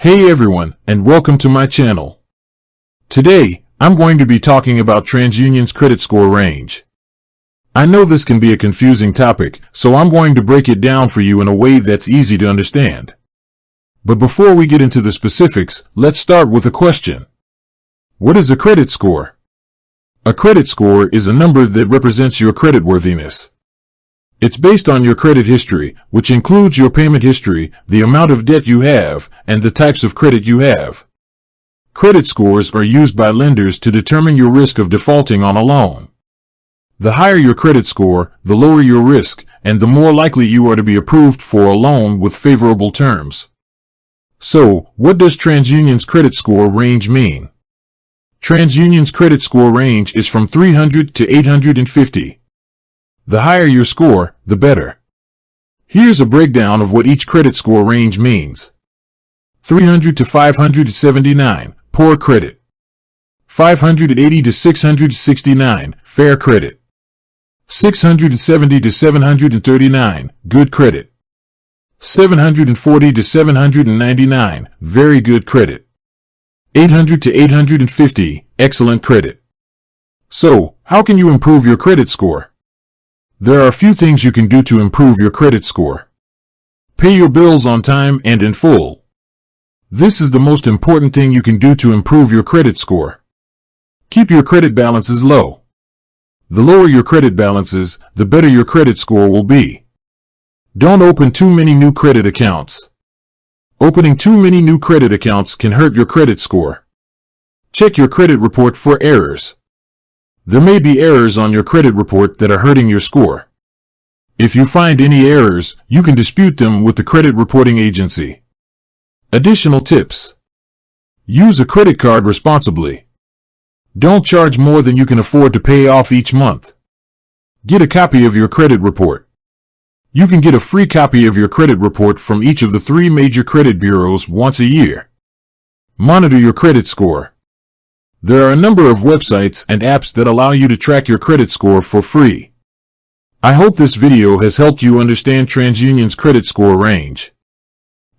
Hey everyone, and welcome to my channel. Today, I'm going to be talking about TransUnion's credit score range. I know this can be a confusing topic, so I'm going to break it down for you in a way that's easy to understand. But before we get into the specifics, let's start with a question. What is a credit score? A credit score is a number that represents your creditworthiness. It's based on your credit history, which includes your payment history, the amount of debt you have, and the types of credit you have. Credit scores are used by lenders to determine your risk of defaulting on a loan. The higher your credit score, the lower your risk, and the more likely you are to be approved for a loan with favorable terms. So, what does TransUnion's credit score range mean? TransUnion's credit score range is from 300 to 850. The higher your score, the better. Here's a breakdown of what each credit score range means. 300 to 579, poor credit. 580 to 669, fair credit. 670 to 739, good credit. 740 to 799, very good credit. 800 to 850, excellent credit. So, how can you improve your credit score? There are a few things you can do to improve your credit score. Pay your bills on time and in full. This is the most important thing you can do to improve your credit score. Keep your credit balances low. The lower your credit balances, the better your credit score will be. Don't open too many new credit accounts. Opening too many new credit accounts can hurt your credit score. Check your credit report for errors. There may be errors on your credit report that are hurting your score. If you find any errors, you can dispute them with the credit reporting agency. Additional tips. Use a credit card responsibly. Don't charge more than you can afford to pay off each month. Get a copy of your credit report. You can get a free copy of your credit report from each of the 3 major credit bureaus once a year. Monitor your credit score. There are a number of websites and apps that allow you to track your credit score for free. I hope this video has helped you understand TransUnion's credit score range.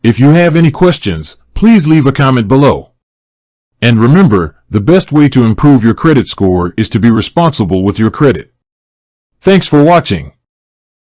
If you have any questions, please leave a comment below. And remember, the best way to improve your credit score is to be responsible with your credit. Thanks for watching.